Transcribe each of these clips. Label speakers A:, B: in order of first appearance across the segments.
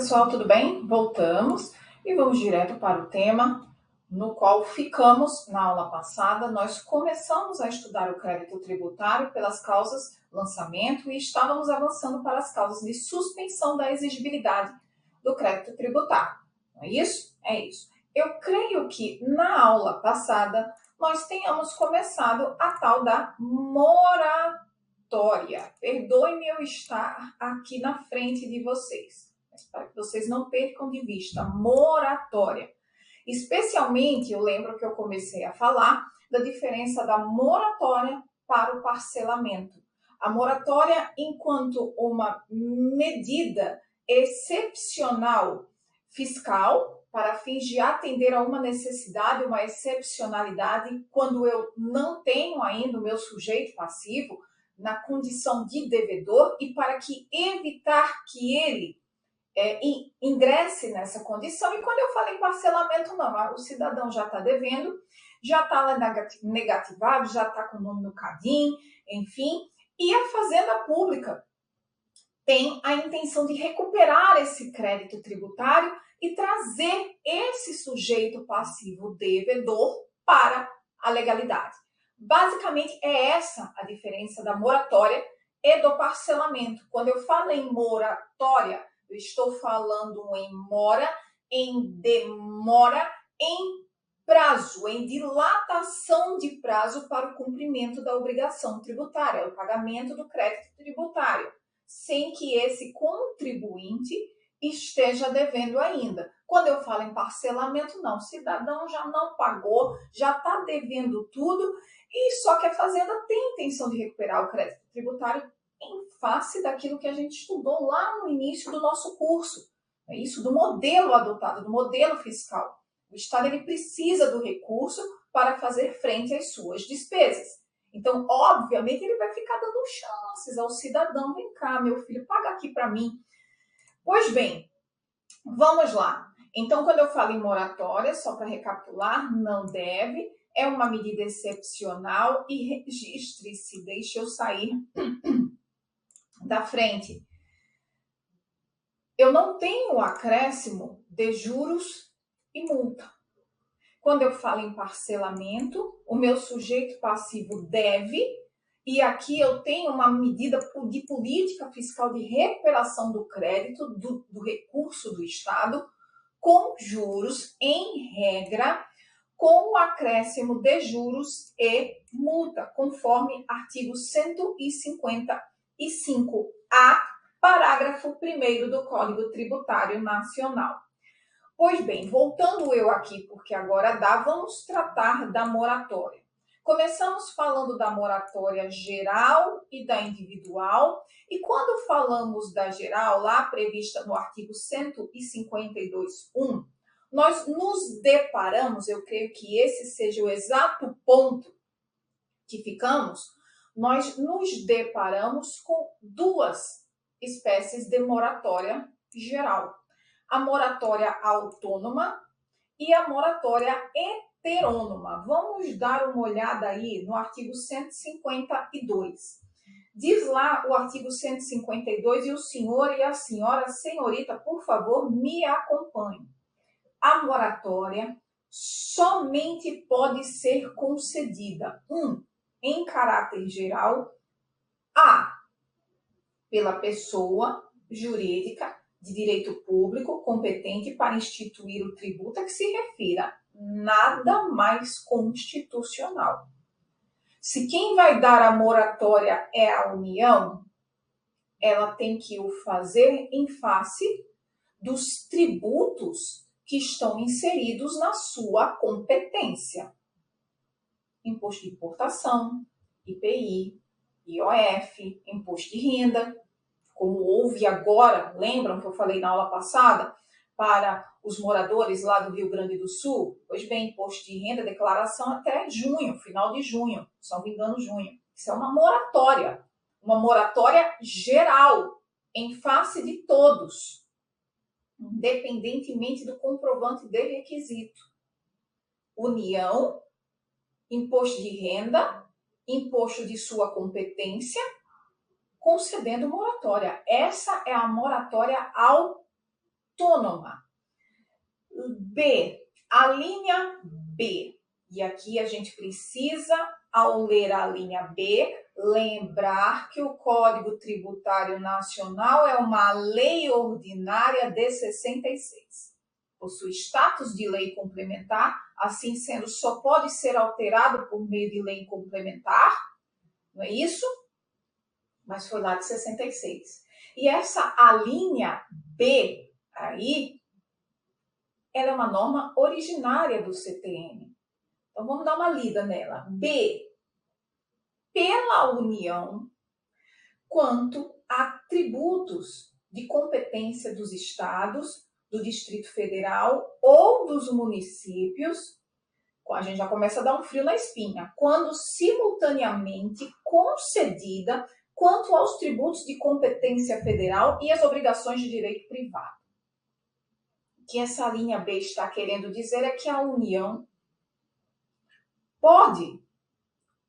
A: pessoal, tudo bem? Voltamos e vamos direto para o tema no qual ficamos na aula passada. Nós começamos a estudar o crédito tributário pelas causas lançamento e estávamos avançando para as causas de suspensão da exigibilidade do crédito tributário. Não é isso? É isso. Eu creio que na aula passada nós tenhamos começado a tal da moratória. Perdoe-me eu estar aqui na frente de vocês, mas para que vocês não percam de vista, moratória. Especialmente, eu lembro que eu comecei a falar da diferença da moratória para o parcelamento. A moratória, enquanto uma medida excepcional fiscal, para fins de atender a uma necessidade, uma excepcionalidade, quando eu não tenho ainda o meu sujeito passivo na condição de devedor e para que evitar que ele ingresse nessa condição. E quando eu falo em parcelamento, não, o cidadão já está devendo, já está lá negativado, já está com o nome no CADIM, enfim, e a Fazenda Pública tem a intenção de recuperar esse crédito tributário e trazer esse sujeito passivo devedor para a legalidade. Basicamente, é essa a diferença da moratória e do parcelamento. Quando eu falo em moratória, eu estou falando em mora, em demora, em prazo, em dilatação de prazo para o cumprimento da obrigação tributária, o pagamento do crédito tributário, sem que esse contribuinte esteja devendo ainda. Quando eu falo em parcelamento, não, o cidadão já não pagou, já está devendo tudo, e só que a Fazenda tem intenção de recuperar o crédito tributário em face daquilo que a gente estudou lá no início do nosso curso. É isso, do modelo adotado, do modelo fiscal. O Estado ele precisa do recurso para fazer frente às suas despesas. Então, obviamente, ele vai ficar dando chances ao cidadão. Vem cá, meu filho, paga aqui para mim. Pois bem, vamos lá. Então, quando eu falo em moratória, só para recapitular, não deve, é uma medida excepcional e registre-se, deixa eu sair da frente. Eu não tenho acréscimo de juros e multa. Quando eu falo em parcelamento, o meu sujeito passivo deve, e aqui eu tenho uma medida de política fiscal de recuperação do crédito, do recurso do Estado, com juros, em regra, com o acréscimo de juros e multa, conforme artigo 155-A, parágrafo 1º do Código Tributário Nacional. Pois bem, voltando eu aqui, porque agora dá, vamos tratar da moratória. Começamos falando da moratória geral e da individual, e quando falamos da geral, lá prevista no artigo 152.1, nós nos deparamos, eu creio que esse seja o exato ponto que ficamos, nós nos deparamos com duas espécies de moratória geral. A moratória autônoma e a moratória heterônoma. Vamos dar uma olhada aí no artigo 152. Diz lá o artigo 152, e o senhor e a senhora, senhorita, por favor, me acompanhem. A moratória somente pode ser concedida, em caráter geral, pela pessoa jurídica de direito público competente para instituir o tributo a que se refira, nada mais constitucional. Se quem vai dar a moratória é a União, ela tem que o fazer em face dos tributos que estão inseridos na sua competência. Imposto de importação, IPI, IOF, imposto de renda, como houve agora, lembram que eu falei na aula passada, para os moradores lá do Rio Grande do Sul? Pois bem, imposto de renda, declaração até junho, final de junho, se não me engano, junho. Isso é uma moratória geral, em face de todos, independentemente do comprovante de requisito. União, imposto de renda, imposto de sua competência, concedendo moratória. Essa é a moratória autônoma. autônoma. B, a linha B. E aqui a gente precisa, ao ler a linha B, lembrar que o Código Tributário Nacional é uma lei ordinária de 66. Possui status de lei complementar, assim sendo, só pode ser alterado por meio de lei complementar, não é isso? Mas foi lá de 66. E essa alínea B aí, ela é uma norma originária do CTN. Então, vamos dar uma lida nela. B, pela União, quanto a tributos de competência dos estados, do Distrito Federal ou dos municípios, a gente já começa a dar um frio na espinha, quando simultaneamente concedida quanto aos tributos de competência federal e as obrigações de direito privado. O que essa linha B está querendo dizer é que a União pode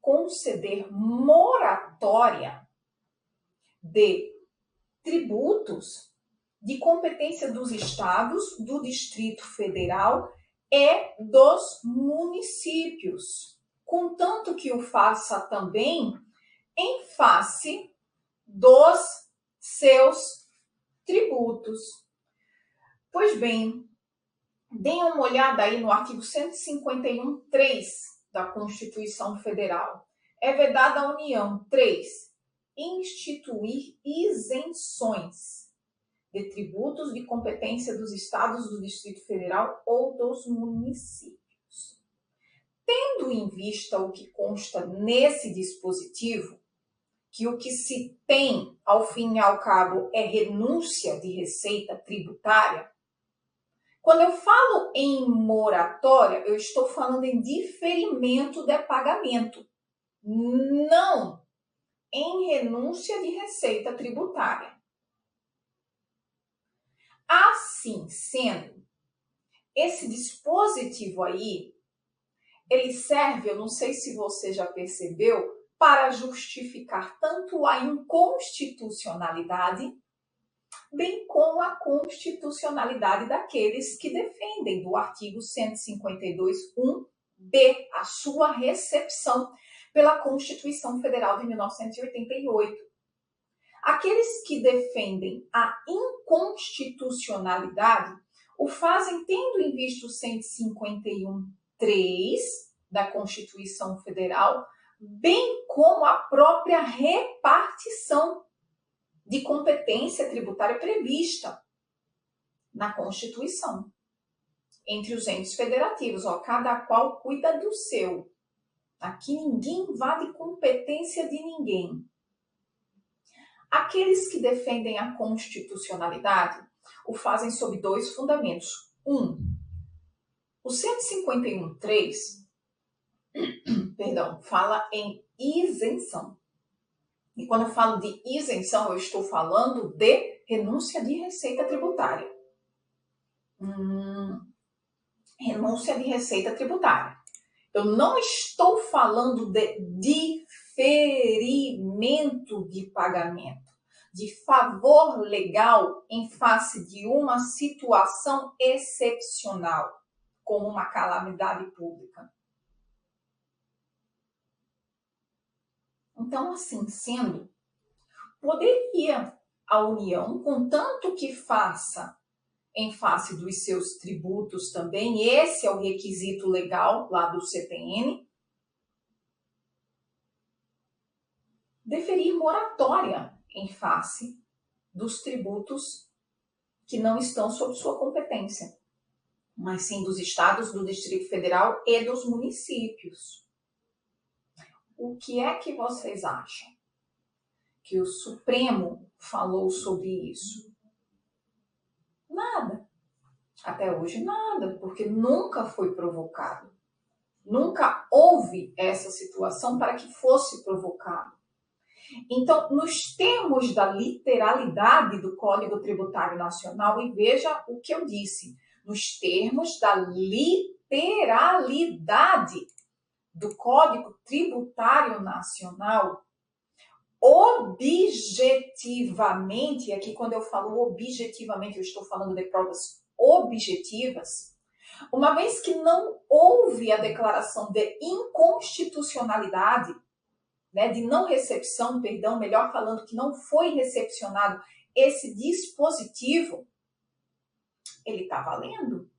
A: conceder moratória de tributos de competência dos estados, do Distrito Federal e dos municípios, contanto que o faça também em face dos seus tributos. Pois bem, deem uma olhada aí no artigo 151.3 da Constituição Federal. É vedada à União, 3, instituir isenções de tributos de competência dos estados, do Distrito Federal ou dos municípios. Tendo em vista o que consta nesse dispositivo, que o que se tem, ao fim e ao cabo, é renúncia de receita tributária, quando eu falo em moratória, eu estou falando em diferimento de pagamento, não em renúncia de receita tributária. Assim sendo, esse dispositivo aí, ele serve, eu não sei se você já percebeu, para justificar tanto a inconstitucionalidade, bem como a constitucionalidade daqueles que defendem do artigo 152.1b, a sua recepção pela Constituição Federal de 1988. Aqueles que defendem a inconstitucionalidade o fazem tendo em vista o 151.3 da Constituição Federal, bem como a própria repartição de competência tributária prevista na Constituição entre os entes federativos. Cada qual cuida do seu. Aqui ninguém invade competência de ninguém. Aqueles que defendem a constitucionalidade o fazem sob dois fundamentos. O 151.3, fala em isenção. E quando eu falo de isenção, eu estou falando de renúncia de receita tributária. Renúncia de receita tributária. Eu não estou falando de diferimento de pagamento, de favor legal em face de uma situação excepcional, como uma calamidade pública. Então, assim sendo, poderia a União, contanto que faça em face dos seus tributos também, esse é o requisito legal lá do CTN, deferir moratória em face dos tributos que não estão sob sua competência, mas sim dos estados, do Distrito Federal e dos municípios. O que é que vocês acham? Que o Supremo falou sobre isso? Nada. Até hoje nada, porque nunca foi provocado. Nunca houve essa situação para que fosse provocado. Então, nos termos da literalidade do Código Tributário Nacional, e veja o que eu disse, nos termos da literalidade do Código Tributário Nacional, objetivamente, e aqui quando eu falo objetivamente, eu estou falando de provas objetivas, uma vez que não houve a declaração de inconstitucionalidade, né, de não recepção, perdão, melhor falando, que não foi recepcionado esse dispositivo, ele está valendo.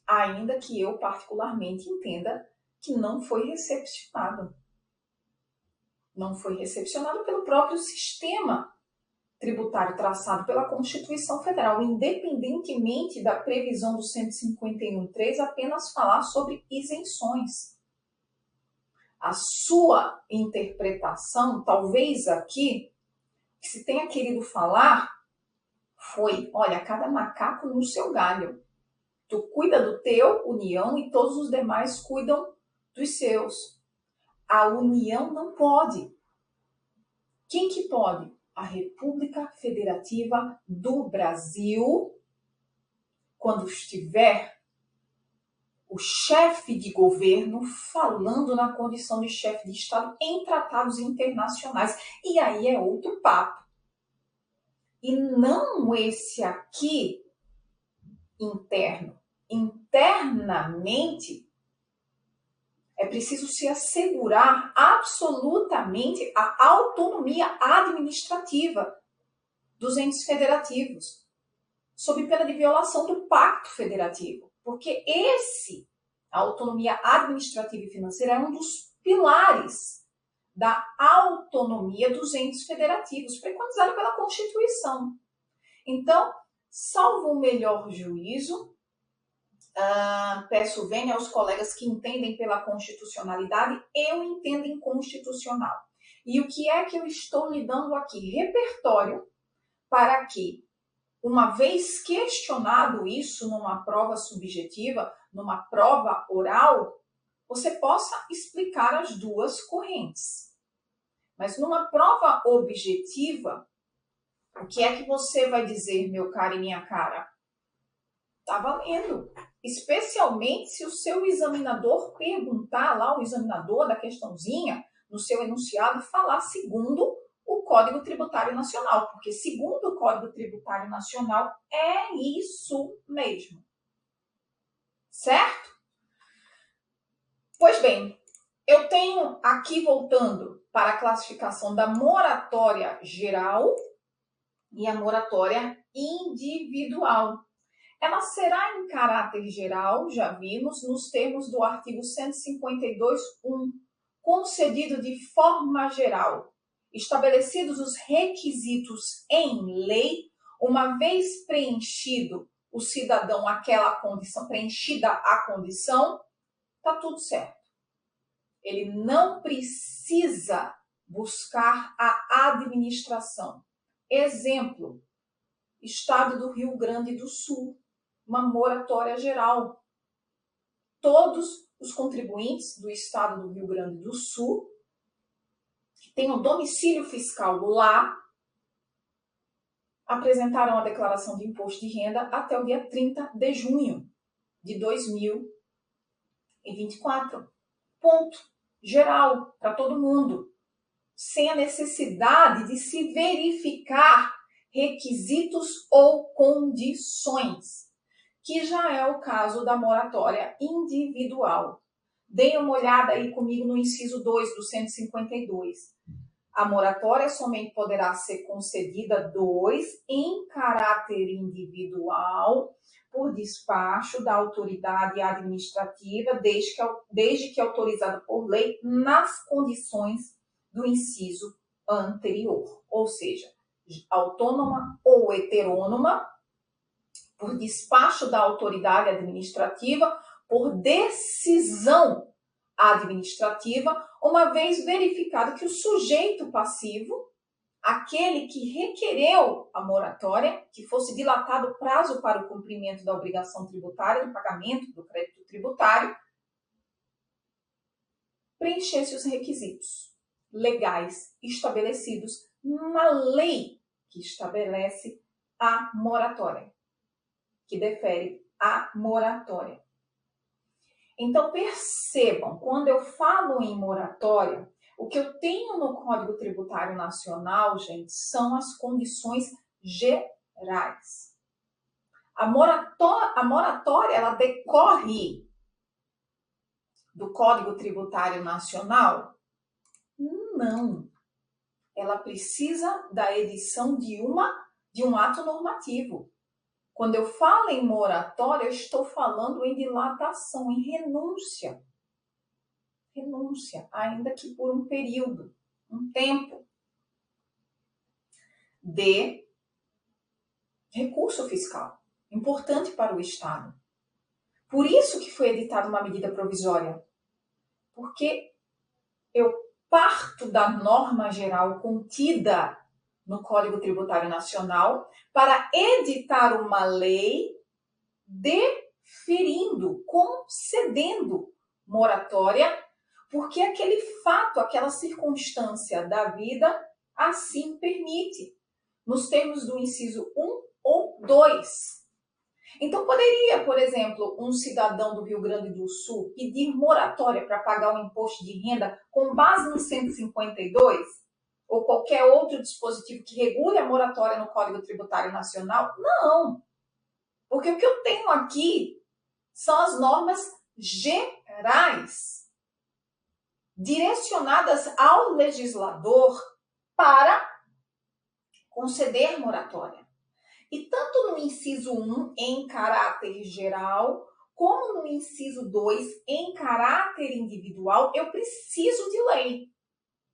A: Ainda que eu particularmente entenda que não foi recepcionado. Não foi recepcionado pelo próprio sistema tributário traçado pela Constituição Federal, independentemente da previsão do 151.3 apenas falar sobre isenções. A sua interpretação, talvez aqui, que se tenha querido falar, foi, olha, cada macaco no seu galho. Tu cuida do teu, União, e todos os demais cuidam dos seus. A União não pode. Quem que pode? A República Federativa do Brasil, quando estiver o chefe de governo falando na condição de chefe de Estado em tratados internacionais. E aí é outro papo. E não esse aqui interno. Internamente, é preciso se assegurar absolutamente a autonomia administrativa dos entes federativos, sob pena de violação do Pacto Federativo. Porque a autonomia administrativa e financeira, é um dos pilares da autonomia dos entes federativos, preconizado pela Constituição. Então, salvo o melhor juízo, peço vênia aos colegas que entendem pela constitucionalidade, eu entendo inconstitucional. E o que é que eu estou lhe dando aqui? Repertório para que, uma vez questionado isso numa prova subjetiva, numa prova oral, você possa explicar as duas correntes. Mas numa prova objetiva, o que é que você vai dizer, meu caro e minha cara? Tá valendo. Especialmente se o seu examinador perguntar lá, o examinador da questãozinha, no seu enunciado, falar segundo o Código Tributário Nacional. Porque segundo o Código Tributário Nacional, é isso mesmo. Certo? Pois bem, eu tenho aqui, voltando para a classificação da moratória geral e a moratória individual. Ela será em caráter geral, já vimos, nos termos do artigo 152.1, concedido de forma geral, estabelecidos os requisitos em lei, uma vez preenchido o cidadão aquela condição, preenchida a condição, está tudo certo. Ele não precisa buscar a administração. Exemplo, Estado do Rio Grande do Sul, uma moratória geral. Todos os contribuintes do Estado do Rio Grande do Sul, que tenham domicílio fiscal lá, apresentaram a declaração de imposto de renda até o dia 30 de junho de 2024. Ponto. Geral, para todo mundo. Sem a necessidade de se verificar requisitos ou condições, que já é o caso da moratória individual. Deem uma olhada aí comigo no inciso 2 do 152. A moratória somente poderá ser concedida, em caráter individual, por despacho da autoridade administrativa, desde que autorizada por lei, nas condições do inciso anterior. Ou seja, autônoma ou heterônoma, por despacho da autoridade administrativa, por decisão administrativa, uma vez verificado que o sujeito passivo, aquele que requereu a moratória, que fosse dilatado o prazo para o cumprimento da obrigação tributária, do pagamento do crédito tributário, preenchesse os requisitos legais estabelecidos na lei que estabelece a moratória, que defere a moratória. Então, percebam, quando eu falo em moratória, O que eu tenho no Código Tributário Nacional, gente, são as condições gerais. A moratória, ela decorre do Código Tributário Nacional? Não. Ela precisa da edição de um ato normativo. Quando eu falo em moratória, eu estou falando em dilatação, em renúncia. Renúncia, ainda que por um período, um tempo de recurso fiscal, importante para o Estado. Por isso que foi editada uma medida provisória, porque eu parto da norma geral contida no Código Tributário Nacional para editar uma lei deferindo, concedendo moratória, porque aquele fato, aquela circunstância da vida assim permite, nos termos do inciso 1 ou 2. Então, poderia, por exemplo, um cidadão do Rio Grande do Sul pedir moratória para pagar o imposto de renda com base no 152? Ou qualquer outro dispositivo que regule a moratória no Código Tributário Nacional? Não! Porque o que eu tenho aqui são as normas gerais, direcionadas ao legislador para conceder moratória. E tanto no inciso 1, em caráter geral, como no inciso 2, em caráter individual, eu preciso de lei.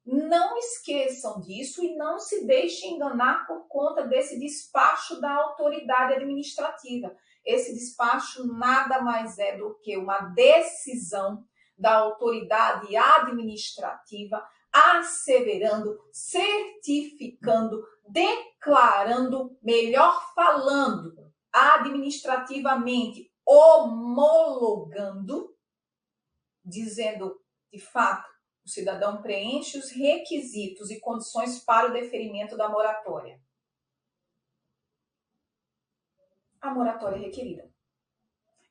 A: Não esqueçam disso e não se deixem enganar por conta desse despacho da autoridade administrativa. Esse despacho nada mais é do que uma decisão da autoridade administrativa asseverando, certificando, declarando, melhor falando, administrativamente, homologando, dizendo, de fato, o cidadão preenche os requisitos e condições para o deferimento da moratória. A moratória é requerida.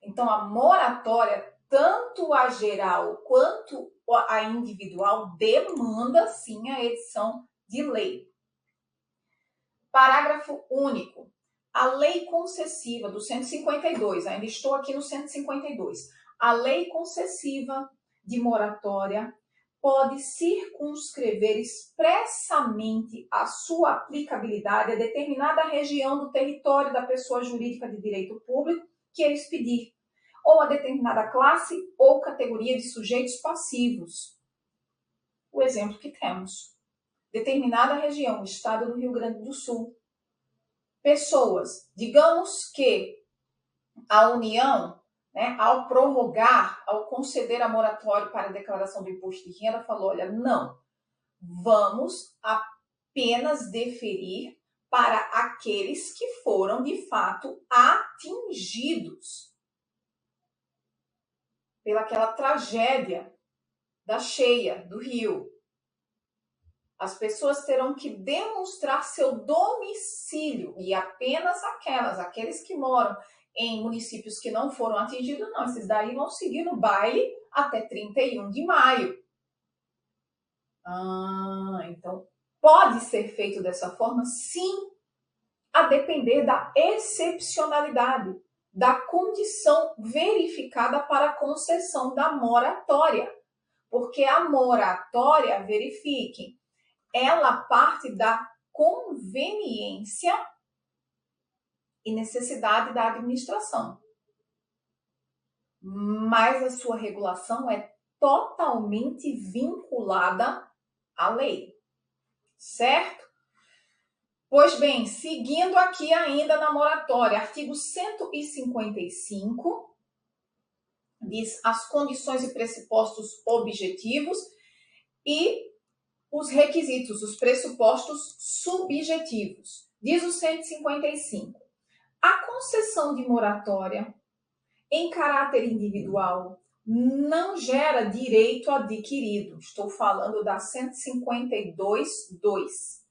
A: Então, a moratória, tanto a geral quanto a individual, demanda, sim, a edição de lei. Parágrafo único. A lei concessiva do 152, ainda estou aqui no 152. A lei concessiva de moratória pode circunscrever expressamente a sua aplicabilidade a determinada região do território da pessoa jurídica de direito público que ele expedir, ou a determinada classe ou categoria de sujeitos passivos. O exemplo que temos. Determinada região, o estado do Rio Grande do Sul. Pessoas, digamos que a União, ao prorrogar, ao conceder a moratória para a declaração do imposto de renda, falou, olha, não, vamos apenas deferir para aqueles que foram, de fato, atingidos pelaquela tragédia da cheia do rio. As pessoas terão que demonstrar seu domicílio e apenas aqueles que moram em municípios que não foram atingidos, não, esses daí vão seguir no baile até 31 de maio. Então, pode ser feito dessa forma? Sim, a depender da excepcionalidade, da condição verificada para a concessão da moratória. Porque a moratória, verifiquem, ela parte da conveniência e necessidade da administração. Mas a sua regulação é totalmente vinculada à lei, certo? Pois bem, seguindo aqui ainda na moratória, artigo 155, diz as condições e pressupostos objetivos e os requisitos, os pressupostos subjetivos. Diz o 155. A concessão de moratória em caráter individual não gera direito adquirido. Estou falando da 152.2.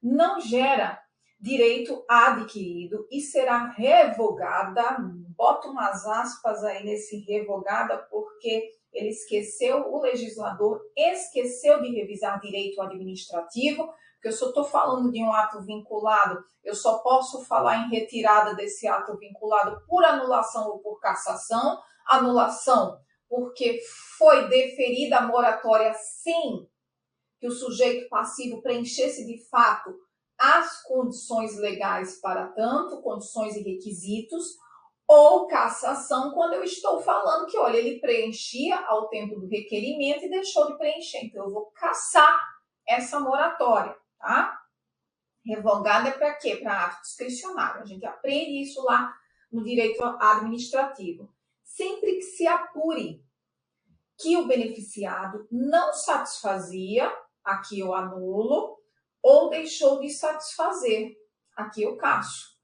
A: Não gera direito adquirido e será revogada. Boto umas aspas aí nesse revogada porque ele esqueceu, o legislador esqueceu de revisar direito administrativo, porque eu só estou falando de um ato vinculado, eu só posso falar em retirada desse ato vinculado por anulação ou por cassação. Anulação, porque foi deferida a moratória sem que o sujeito passivo preenchesse de fato as condições legais para tanto, condições e requisitos, ou cassação, quando eu estou falando que, olha, ele preenchia ao tempo do requerimento e deixou de preencher. Então, eu vou cassar essa moratória, tá? Revogada é para quê? Para ato discricionário. A gente aprende isso lá no direito administrativo. Sempre que se apure que o beneficiado não satisfazia, aqui eu anulo, ou deixou de satisfazer, aqui eu casso,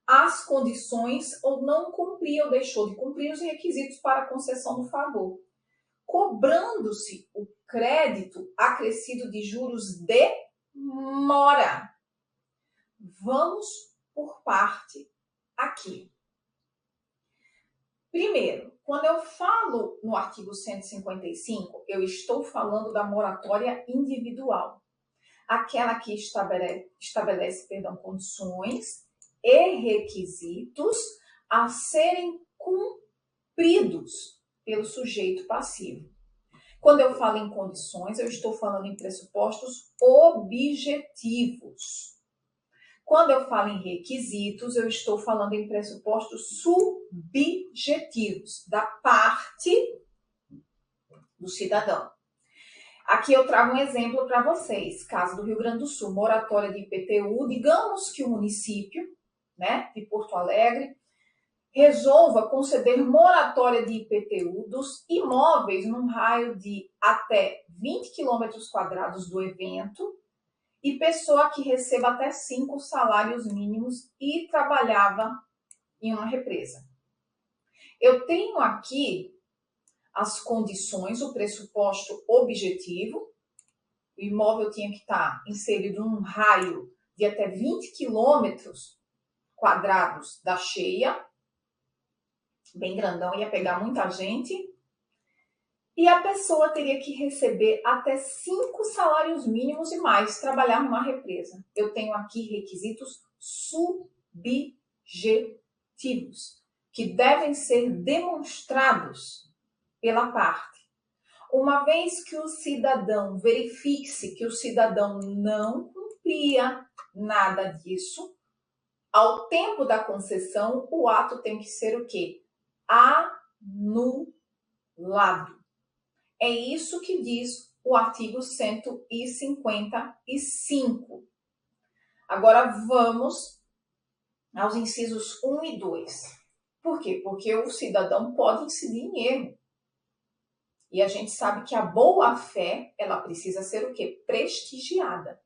A: as condições ou não cumpria ou deixou de cumprir os requisitos para a concessão do favor, cobrando-se o crédito acrescido de juros de mora. Vamos por parte aqui. Primeiro, quando eu falo no artigo 155, eu estou falando da moratória individual, aquela que estabelece condições e requisitos a serem cumpridos pelo sujeito passivo. Quando eu falo em condições, eu estou falando em pressupostos objetivos. Quando eu falo em requisitos, eu estou falando em pressupostos subjetivos da parte do cidadão. Aqui eu trago um exemplo para vocês. Caso do Rio Grande do Sul, moratória de IPTU. Digamos que o município, de Porto Alegre, resolva conceder moratória de IPTU dos imóveis num raio de até 20 km² do evento, e pessoa que receba até 5 salários mínimos e trabalhava em uma represa. Eu tenho aqui as condições, o pressuposto objetivo. O imóvel tinha que estar inserido num raio de até 20 km² da cheia, bem grandão, ia pegar muita gente. E a pessoa teria que receber até 5 salários mínimos e mais, trabalhar numa represa. Eu tenho aqui requisitos subjetivos, que devem ser demonstrados pela parte. Uma vez que o cidadão verifique-se que o cidadão não cumpria nada disso, ao tempo da concessão, o ato tem que ser o quê? Anulado. É isso que diz o artigo 155. Agora vamos aos incisos 1 e 2. Por quê? Porque o cidadão pode incidir em erro. E a gente sabe que a boa-fé, ela precisa ser o quê? Prestigiada.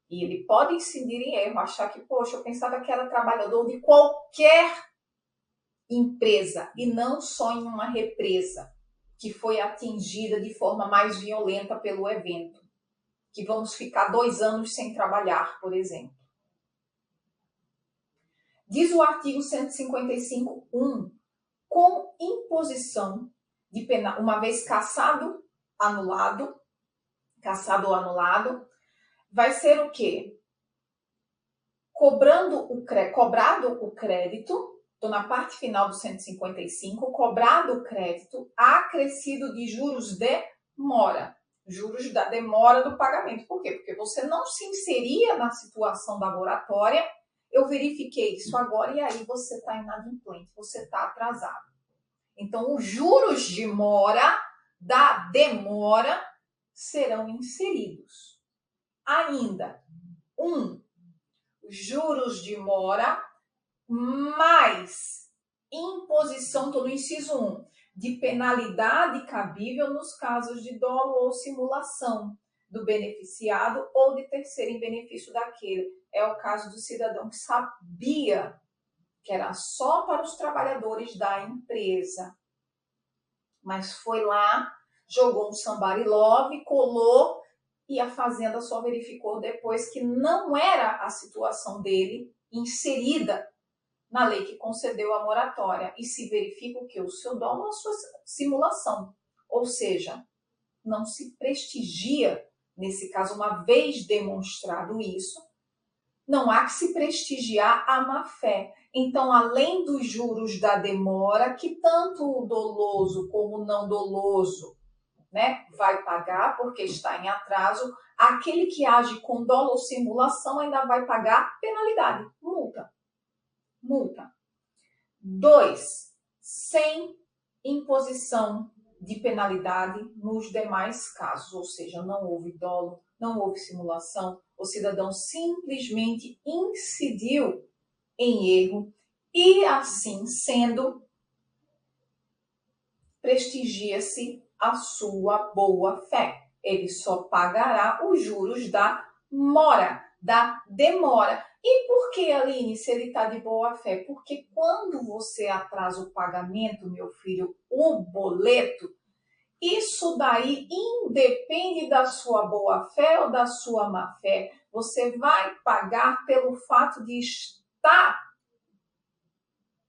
A: E ele pode incidir em erro, achar que, poxa, eu pensava que era trabalhador de qualquer empresa e não só em uma represa que foi atingida de forma mais violenta pelo evento, que vamos ficar 2 anos sem trabalhar, por exemplo. Diz o artigo 155.1, com imposição de pena, uma vez cassado ou anulado, vai ser o quê? Cobrado o crédito. Estou na parte final do 155, cobrado o crédito acrescido de juros de mora, juros da demora do pagamento. Por quê? Porque você não se inseria na situação da moratória, eu verifiquei isso agora e aí você está inadimplente, você está atrasado. Então, os juros de mora da demora serão inseridos. Ainda, os juros de mora mais imposição, estou no inciso 1, de penalidade cabível nos casos de dolo ou simulação do beneficiado ou de terceiro em benefício daquele. É o caso do cidadão que sabia que era só para os trabalhadores da empresa, mas foi lá, jogou um somebody love, colou, e a fazenda só verificou depois que não era a situação dele inserida na lei que concedeu a moratória, e se verifica o que? O seu dolo ou a sua simulação. Ou seja, não se prestigia, nesse caso, uma vez demonstrado isso, não há que se prestigiar a má-fé. Então, além dos juros da demora, que tanto o doloso como o não doloso, né, vai pagar porque está em atraso, aquele que age com dolo ou simulação ainda vai pagar penalidade, multa. Multa. 2. Sem imposição de penalidade nos demais casos, ou seja, não houve dolo, não houve simulação, o cidadão simplesmente incidiu em erro e, assim sendo, prestigia-se a sua boa-fé. Ele só pagará os juros da mora, da demora. E por que, Aline, se ele está de boa-fé? Porque quando você atrasa o pagamento, meu filho, o boleto, isso daí independe da sua boa-fé ou da sua má-fé. Você vai pagar pelo fato de estar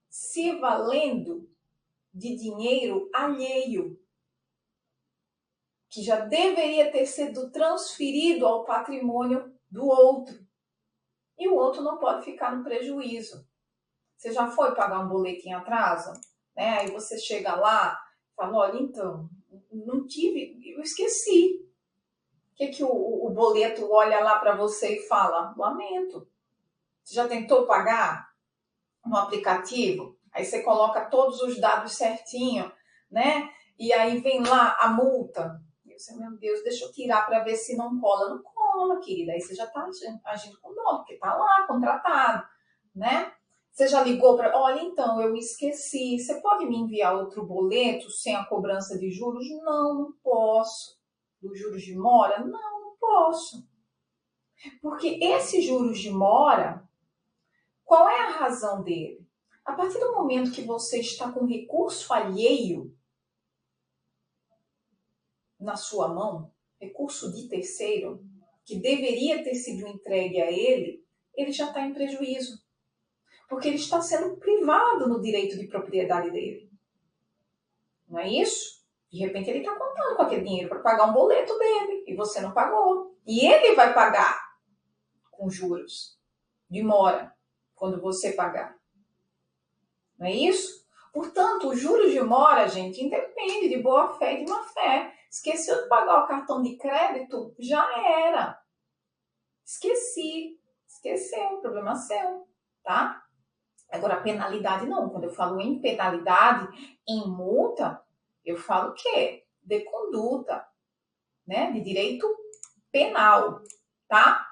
A: se valendo de dinheiro alheio, que já deveria ter sido transferido ao patrimônio do outro. E o outro não pode ficar no prejuízo. Você já foi pagar um boleto em atraso? Né? Aí você chega lá e fala, olha, então, não tive, eu esqueci. O que o boleto olha lá para você e fala? Lamento. Você já tentou pagar no aplicativo? Aí você coloca todos os dados certinho, né? E aí vem lá a multa. E você, meu Deus, deixa eu tirar para ver se não cola. Não cola, querida. Aí você já está agindo com dó, porque está lá contratado, né? Você já ligou para... Olha, então, eu esqueci. Você pode me enviar outro boleto sem a cobrança de juros? Não, não posso. Dos juros de mora? Não, não posso. Porque esses juros de mora, qual é a razão dele? A partir do momento que você está com recurso alheio na sua mão, recurso de terceiro, que deveria ter sido entregue a ele, ele já está em prejuízo. Porque ele está sendo privado no direito de propriedade dele. Não é isso? De repente ele está contando com aquele dinheiro para pagar um boleto dele e você não pagou. E ele vai pagar com juros de mora quando você pagar. Não é isso? Portanto, os juros de mora, gente, independe de boa-fé e de má-fé. Esqueceu de pagar o cartão de crédito? Já era. Esqueceu, problema seu, tá? Agora, a penalidade não. Quando eu falo em penalidade, em multa, eu falo o quê? De conduta, né? De direito penal, tá?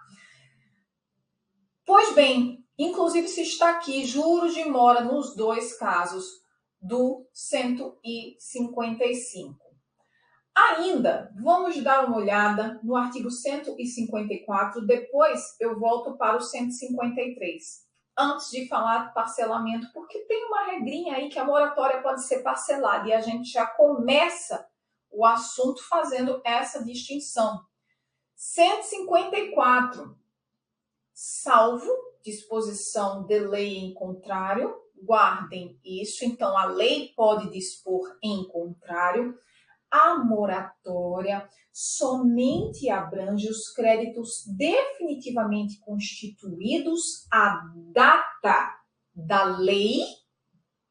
A: Pois bem, inclusive se está aqui juros de mora nos dois casos do 155. Ainda, vamos dar uma olhada no artigo 154, depois eu volto para o 153. Antes de falar de parcelamento, porque tem uma regrinha aí que a moratória pode ser parcelada e a gente já começa o assunto fazendo essa distinção. 154. Salvo disposição de lei em contrário, guardem isso, então a lei pode dispor em contrário, a moratória somente abrange os créditos definitivamente constituídos à data da lei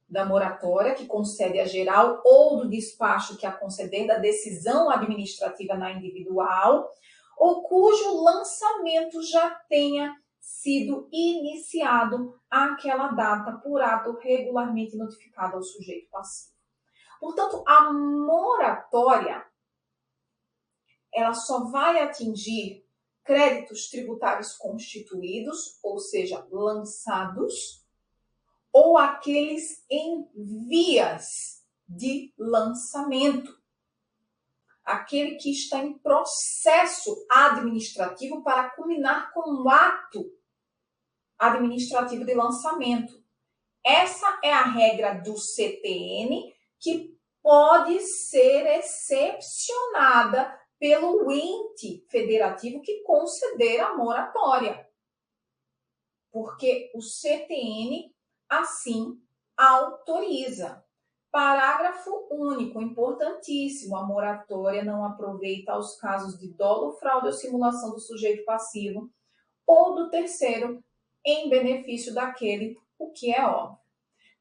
A: da moratória, que concede a geral, ou do despacho que a conceder da decisão administrativa na individual, ou cujo lançamento já tenha sido iniciado àquela data por ato regularmente notificado ao sujeito passivo. Portanto, a moratória, ela só vai atingir créditos tributários constituídos, ou seja, lançados, ou aqueles em vias de lançamento. Aquele que está em processo administrativo para culminar com um ato administrativo de lançamento. Essa é a regra do CTN, que pode ser excepcionada pelo ente federativo que conceder a moratória, porque o CTN assim autoriza. Parágrafo único, importantíssimo. A moratória não aproveita os casos de dolo, fraude ou simulação do sujeito passivo ou do terceiro em benefício daquele, o que é óbvio.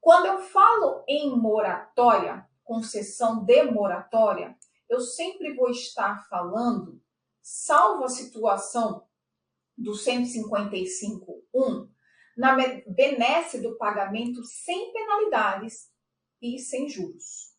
A: Quando eu falo em moratória, concessão de moratória, eu sempre vou estar falando, salvo a situação do 155.1, na benesse do pagamento sem penalidades e sem juros.